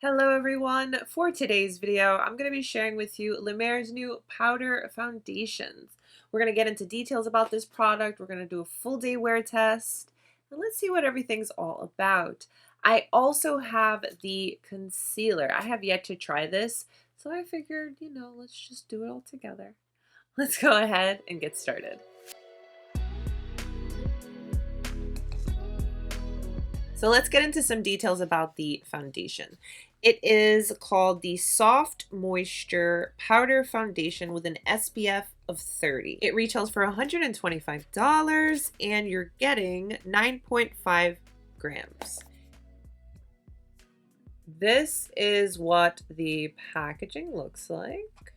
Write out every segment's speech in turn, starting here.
Hello everyone! For today's video, I'm going to be sharing with you La Mer's new powder foundations. We're going to get into details about this product, we're going to do a full day wear test, and let's see what everything's all about. I also have the concealer. I have yet to try this, so I figured, let's just do it all together. Let's go ahead and get started. So let's get into some details about the foundation. It is called the Soft Moisture Powder Foundation with an SPF of 30. It retails for $125 and you're getting 9.5 grams. This is what the packaging looks like.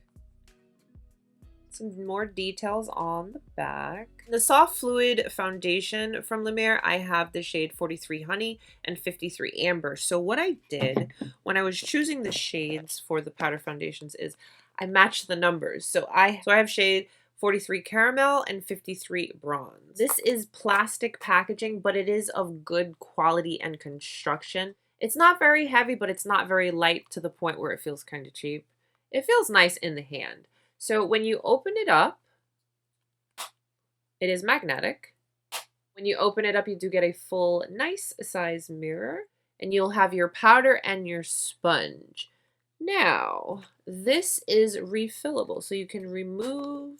Some more details on the back. The Soft Fluid Foundation from La Mer, I have the shade 43 Honey and 53 Amber. So what I did when I was choosing the shades for the powder foundations is I matched the numbers. So I have shade 43 Caramel and 53 Bronze. This is plastic packaging, but it is of good quality and construction. It's not very heavy, but it's not very light to the point where it feels kind of cheap. It feels nice in the hand. So when you open it up, it is magnetic. When you open it up, you do get a full nice size mirror, and you'll have your powder and your sponge. Now, this is refillable, so you can remove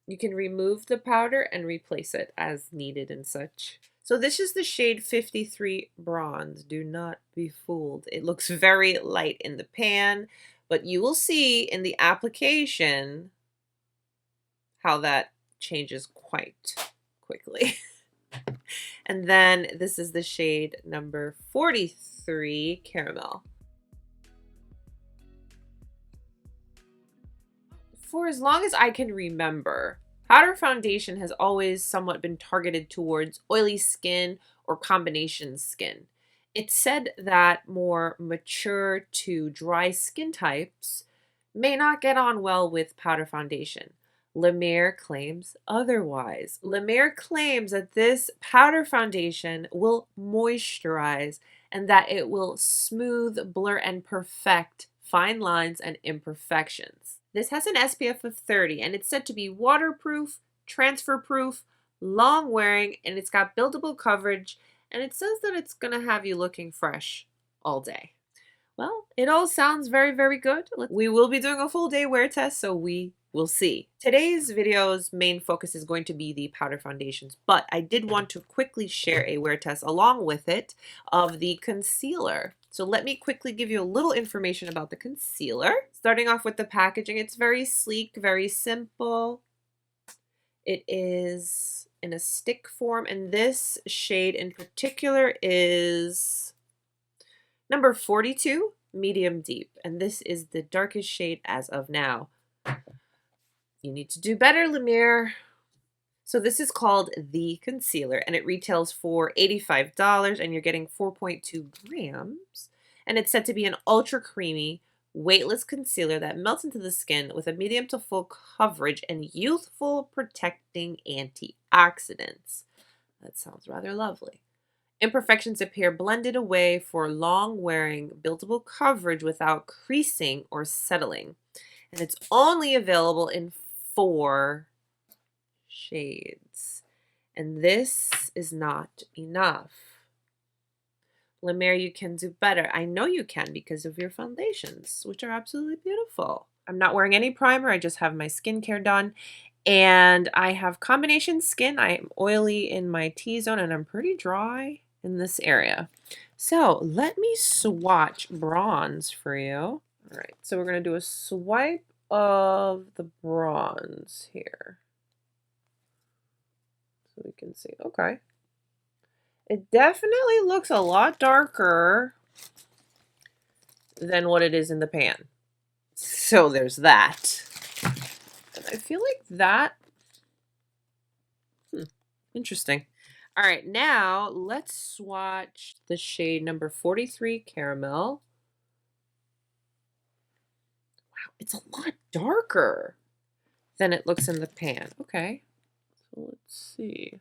the powder and replace it as needed and such. So this is the shade 53 Bronze. Do not be fooled. It looks very light in the pan, but you will see in the application how that changes quite quickly. And then this is the shade number 43 Caramel. For as long as I can remember, powder foundation has always somewhat been targeted towards oily skin or combination skin. It's said that more mature to dry skin types may not get on well with powder foundation. La Mer claims otherwise. La Mer claims that this powder foundation will moisturize and that it will smooth, blur, and perfect fine lines and imperfections. This has an SPF of 30 and it's said to be waterproof, transfer proof, long wearing, and it's got buildable coverage, and it says that it's going to have you looking fresh all day. Well, it all sounds very, very good. We will be doing a full day wear test, so we will see. Today's video's main focus is going to be the powder foundations, but I did want to quickly share a wear test along with it of the concealer. So let me quickly give you a little information about the concealer. Starting off with the packaging, it's very sleek, very simple. It is in a stick form, and this shade in particular is number 42, medium deep, and this is the darkest shade as of now. You need to do better, La Mer. So this is called the concealer, and it retails for $85, and you're getting 4.2 grams. And it's said to be an ultra creamy, weightless concealer that melts into the skin with a medium to full coverage and youthful protecting antioxidants. That sounds rather lovely. Imperfections appear blended away for long wearing, buildable coverage without creasing or settling. And it's only available in 4 shades. And this is not enough. La Mer, you can do better. I know you can because of your foundations, which are absolutely beautiful. I'm not wearing any primer. I just have my skincare done. And I have combination skin. I am oily in my T-zone and I'm pretty dry in this area. So let me swatch bronze for you. All right, so we're going to do a swipe of the bronze here. So we can see, okay. It definitely looks a lot darker than what it is in the pan. So there's that. And I feel like that, interesting. All right, now let's swatch the shade number 43 Caramel. Wow, it's a lot darker than it looks in the pan. Okay, so let's see.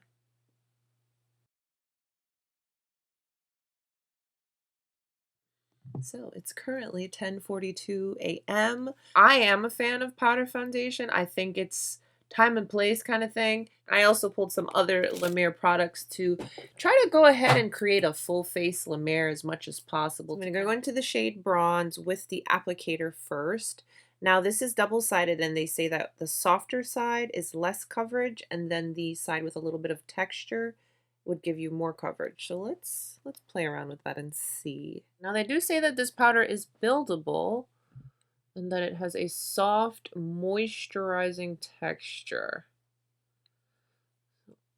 So it's currently 10:42 a.m. I am a fan of powder foundation. I think it's time and place kind of thing. I also pulled some other La Mer products to try to go ahead and create a full face La Mer as much as possible. I'm going to go into the shade Bronze with the applicator first. Now this is double-sided, and they say that the softer side is less coverage, and then the side with a little bit of texture would give you more coverage. So let's play around with that and see. Now they do say that this powder is buildable and that it has a soft moisturizing texture.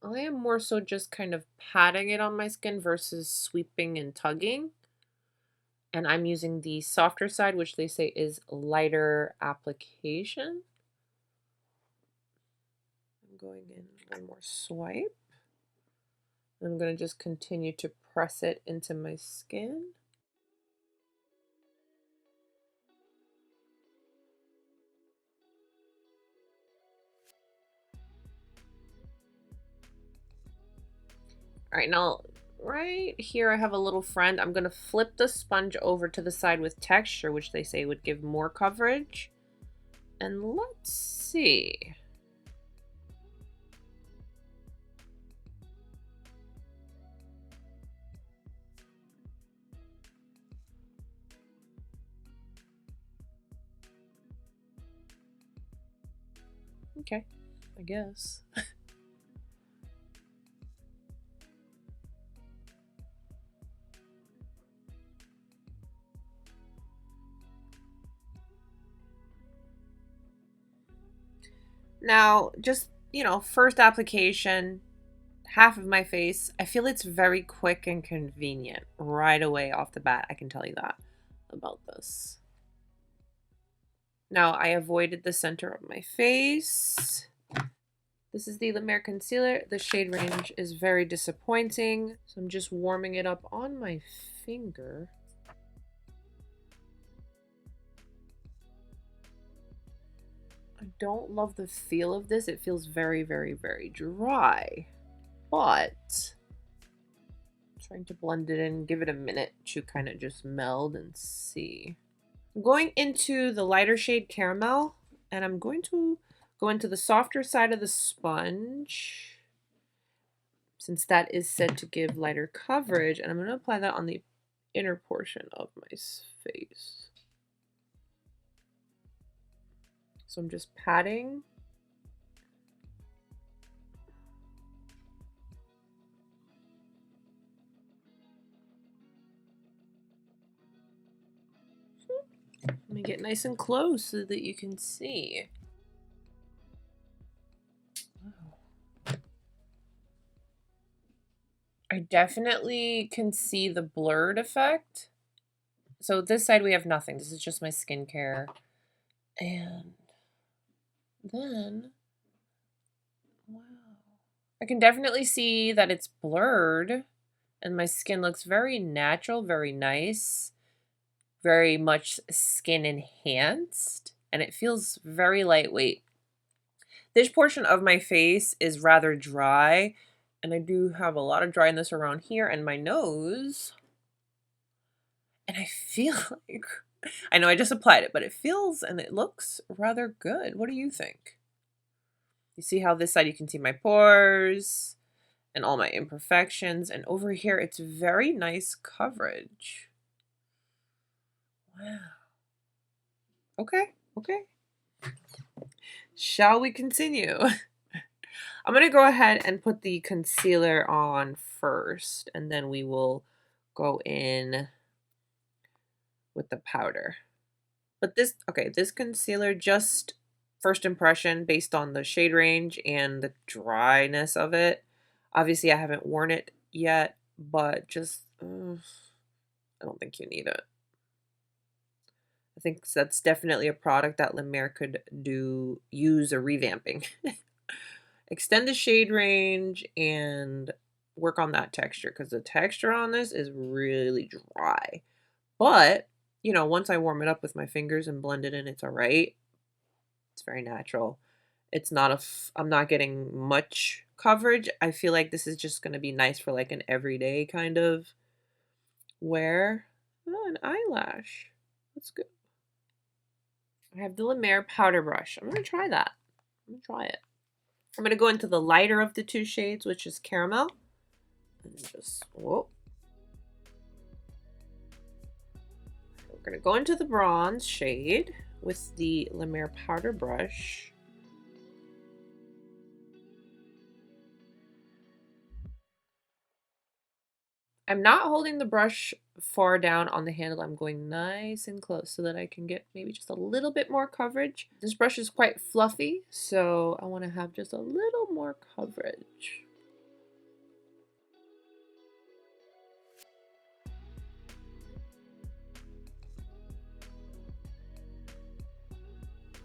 I am more so just kind of patting it on my skin versus sweeping and tugging. And I'm using the softer side, which they say is lighter application. I'm going in one more swipe. I'm going to just continue to press it into my skin. All right, now right here I have a little friend. I'm going to flip the sponge over to the side with texture, which they say would give more coverage. And let's see. Okay, I guess. Now, just, first application, half of my face. I feel it's very quick and convenient right away off the bat. I can tell you that about this. Now, I avoided the center of my face. This is the La Mer Concealer. The shade range is very disappointing. So I'm just warming it up on my finger. I don't love the feel of this. It feels very, very, very dry. But I'm trying to blend it in, give it a minute to kind of just meld and see. I'm going into the lighter shade Caramel, and I'm going to go into the softer side of the sponge, since that is said to give lighter coverage, and I'm going to apply that on the inner portion of my face. So I'm just patting. Let me get nice and close so that you can see. I definitely can see the blurred effect. So this side we have nothing. This is just my skincare. And then, wow. I can definitely see that it's blurred and my skin looks very natural, very nice, very much skin enhanced, and it feels very lightweight. This portion of my face is rather dry, and I do have a lot of dryness around here and my nose. And I feel like, I know I just applied it, but it feels and it looks rather good. What do you think? You see how this side you can see my pores and all my imperfections, and over here it's very nice coverage. Wow. Okay. Shall we continue? I'm going to go ahead and put the concealer on first, and then we will go in with the powder. But this concealer, just first impression based on the shade range and the dryness of it. Obviously, I haven't worn it yet, but just, I don't think you need it. I think that's definitely a product that La Mer could use a revamping. Extend the shade range and work on that texture, because the texture on this is really dry. But, once I warm it up with my fingers and blend it in, it's all right. It's very natural. It's not I'm not getting much coverage. I feel like this is just going to be nice for like an everyday kind of wear. Oh, an eyelash. That's good. I have the La Mer powder brush. I'm going to try that. I'm going to try it. I'm going to go into the lighter of the two shades, which is caramel. And just, whoa. We're going to go into the bronze shade with the La Mer powder brush. I'm not holding the brush far down on the handle. I'm going nice and close so that I can get maybe just a little bit more coverage. This brush is quite fluffy, so I want to have just a little more coverage.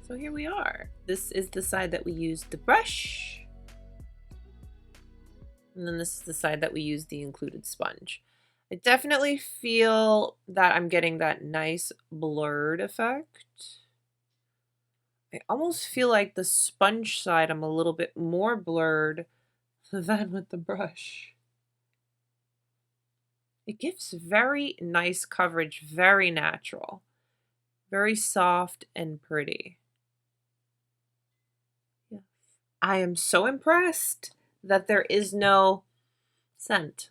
So here we are. This is the side that we used the brush. And then this is the side that we used the included sponge. I definitely feel that I'm getting that nice blurred effect. I almost feel like the sponge side I'm a little bit more blurred than with the brush. It gives very nice coverage, very natural, very soft and pretty. Yes. I am so impressed that there is no scent.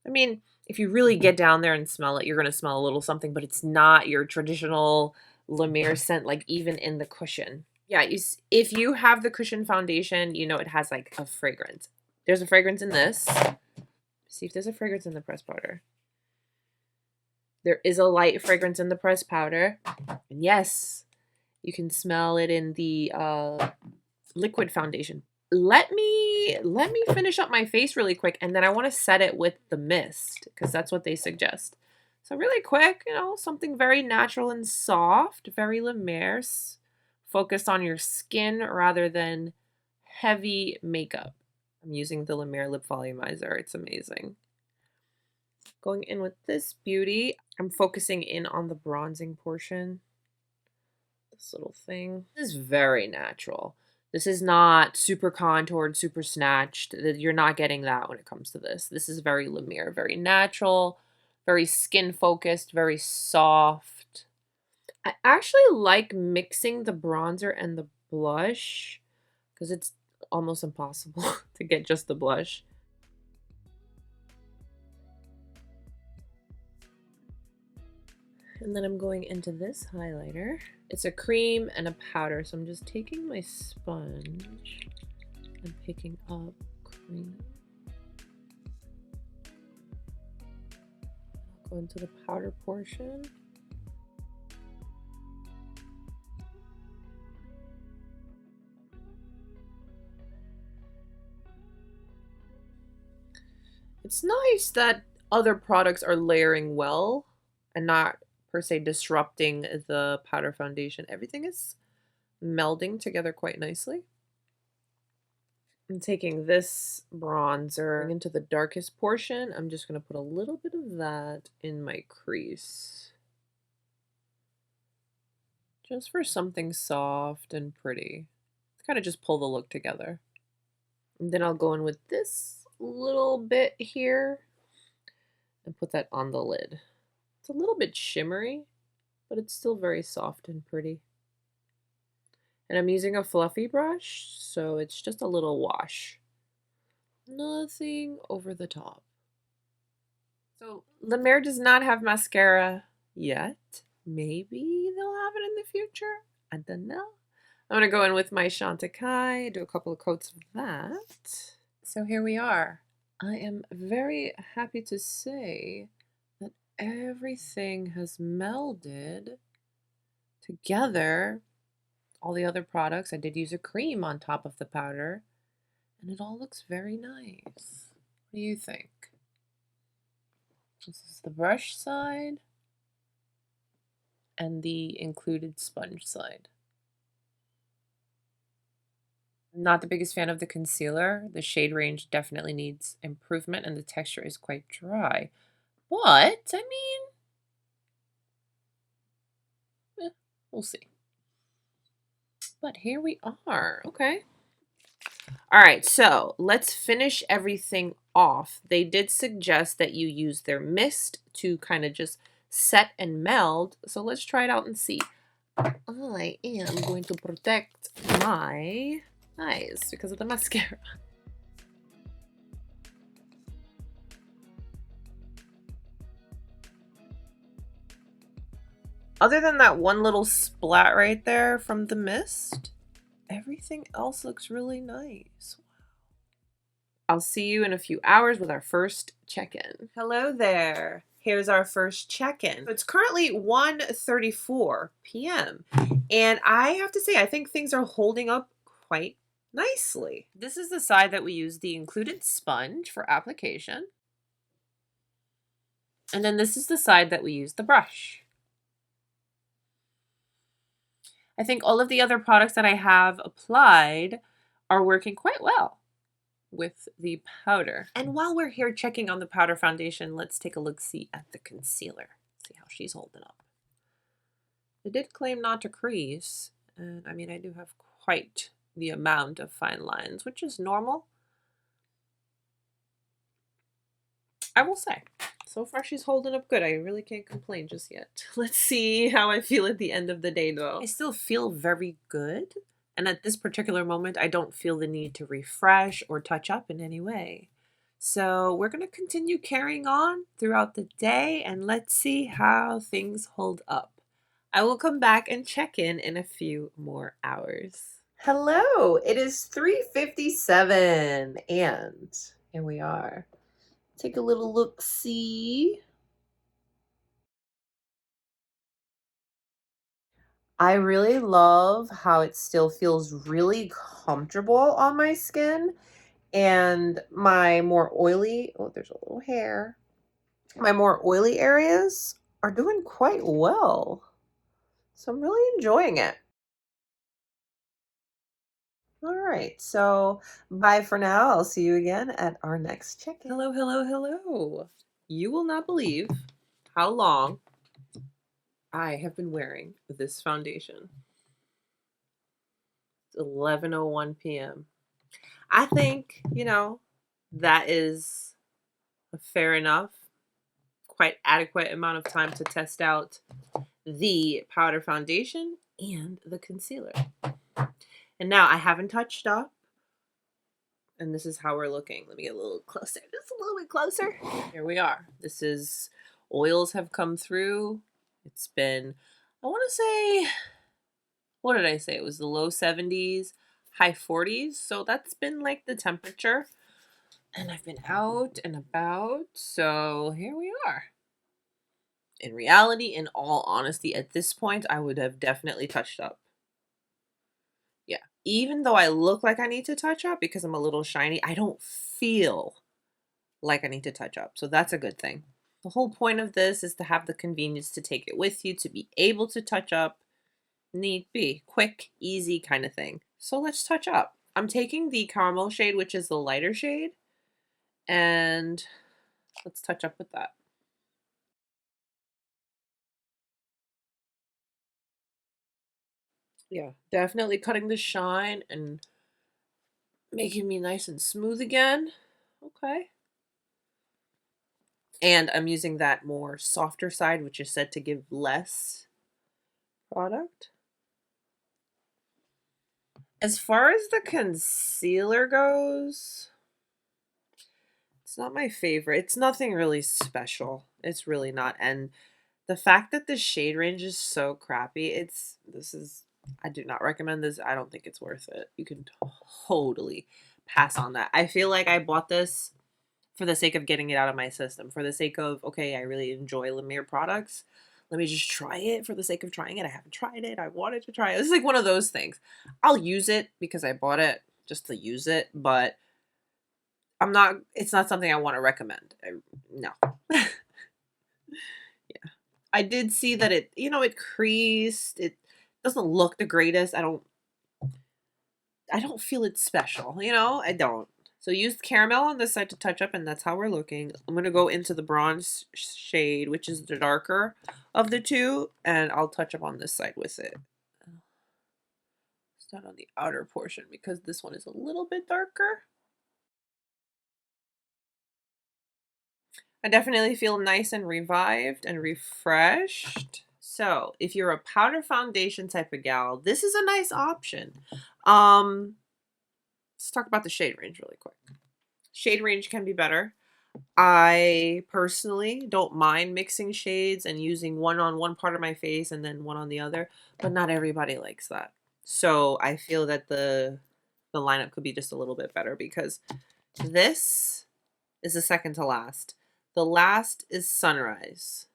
I mean, if you really get down there and smell it, you're going to smell a little something, but it's not your traditional La Mer scent, like even in the cushion. Yeah, if you have the cushion foundation, you know it has like a fragrance. There's a fragrance in this. See if there's a fragrance in the pressed powder. There is a light fragrance in the pressed powder. And yes, you can smell it in the liquid foundation. Let me finish up my face really quick, and then I want to set it with the mist because that's what they suggest. So really quick, you know, something very natural and soft, very La Mer, focused on your skin rather than heavy makeup. I'm using the La Mer Lip Volumizer. It's amazing. Going in with this beauty, I'm focusing in on the bronzing portion. This little thing. This is very natural. This is not super contoured, super snatched. You're not getting that when it comes to this. This is very La Mer, very natural, very skin focused, very soft. I actually like mixing the bronzer and the blush because it's almost impossible to get just the blush. And then I'm going into this highlighter. It's a cream and a powder, so I'm just taking my sponge and picking up cream. I'll go into the powder portion. It's nice that other products are layering well and not per se disrupting the powder foundation. Everything is melding together quite nicely. I'm taking this bronzer into the darkest portion. I'm just going to put a little bit of that in my crease. Just for something soft and pretty. Kind of just pull the look together. And then I'll go in with this little bit here and put that on the lid. It's a little bit shimmery, but it's still very soft and pretty. And I'm using a fluffy brush, so it's just a little wash. Nothing over the top. So La Mer does not have mascara yet. Maybe they'll have it in the future. I don't know. I'm going to go in with my Chantecaille, do a couple of coats of that. So here we are. I am very happy to say that everything has melded together. All the other products, I did use a cream on top of the powder, and it all looks very nice. What do you think? This is the brush side and the included sponge side. Not the biggest fan of the concealer. The shade range definitely needs improvement and the texture is quite dry. But, I mean, we'll see. But here we are. Okay. All right, so let's finish everything off, they did suggest that you use their mist to kind of just set and meld. So let's try it out and see. I am going to protect my eyes because of the mascara. Other than that one little splat right there from the mist, everything else looks really nice. I'll see you in a few hours with our first check-in. Hello there. Here's our first check-in. It's currently 1:34 p.m. and I have to say, I think things are holding up quite nicely. This is the side that we use the included sponge for application. And then this is the side that we use the brush. I think all of the other products that I have applied are working quite well with the powder. And while we're here checking on the powder foundation, let's take a look-see at the concealer. See how she's holding up. It did claim not to crease, and I mean, I do have quite the amount of fine lines, which is normal. I will say, so far she's holding up good. I really can't complain just yet. Let's see how I feel at the end of the day, though. I still feel very good. And at this particular moment, I don't feel the need to refresh or touch up in any way. So we're going to continue carrying on throughout the day, and let's see how things hold up. I will come back and check in a few more hours. Hello, it is 3:57, and here we are. Take a little look-see. I really love how it still feels really comfortable on my skin, and my more oily, oh, there's a little hair. My more oily areas are doing quite well. So I'm really enjoying it. All right, so bye for now. I'll see you again at our next check-in. Hello, hello, hello. You will not believe how long I have been wearing this foundation. It's 11:01 p.m. I think, that is a fair enough, quite adequate amount of time to test out the powder foundation and the concealer. And now I haven't touched up, and this is how we're looking. Let me get a little closer, just a little bit closer. Here we are. This is, oils have come through. It's been, I want to say, what did I say? It was the low 70s, high 40s. So that's been like the temperature. And I've been out and about. So here we are. In reality, in all honesty, at this point, I would have definitely touched up. Yeah. Even though I look like I need to touch up because I'm a little shiny, I don't feel like I need to touch up. So that's a good thing. The whole point of this is to have the convenience to take it with you, to be able to touch up need be. Quick, easy kind of thing. So let's touch up. I'm taking the caramel shade, which is the lighter shade, and let's touch up with that. Yeah, definitely cutting the shine and making me nice and smooth again. Okay. And I'm using that more softer side, which is said to give less product. As far as the concealer goes, it's not my favorite. It's nothing really special. It's really not. And the fact that the shade range is so crappy, I do not recommend this. I don't think it's worth it. You can totally pass on that. I feel like I bought this for the sake of getting it out of my system, for the sake of, okay, I really enjoy La Mer products. Let me just try it for the sake of trying it. I haven't tried it. I wanted to try it. It's like one of those things. I'll use it because I bought it just to use it, but it's not something I want to recommend. No. Yeah. I did see that it creased. It doesn't look the greatest. I don't feel it's special, I don't. So used caramel on this side to touch up, and that's how we're looking. I'm going to go into the bronze shade, which is the darker of the two, and I'll touch up on this side with it. It's not on the outer portion because this one is a little bit darker. I definitely feel nice and revived and refreshed. So if you're a powder foundation type of gal, this is a nice option. Let's talk about the shade range really quick. Shade range can be better. I personally don't mind mixing shades and using one on one part of my face and then one on the other, but not everybody likes that. So I feel that the lineup could be just a little bit better because this is the second to last. The last is Sunrise.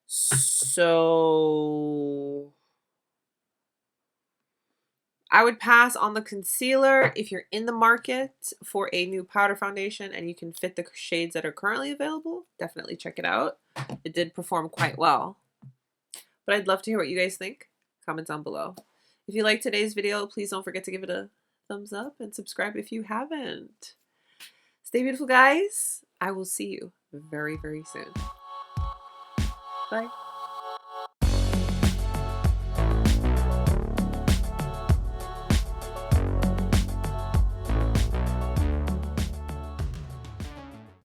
So I would pass on the concealer if you're in the market for a new powder foundation and you can fit the shades that are currently available. Definitely check it out. It did perform quite well. But I'd love to hear what you guys think. Comment down below. If you liked today's video, please don't forget to give it a thumbs up and subscribe if you haven't. Stay beautiful, guys. I will see you very, very soon. Bye.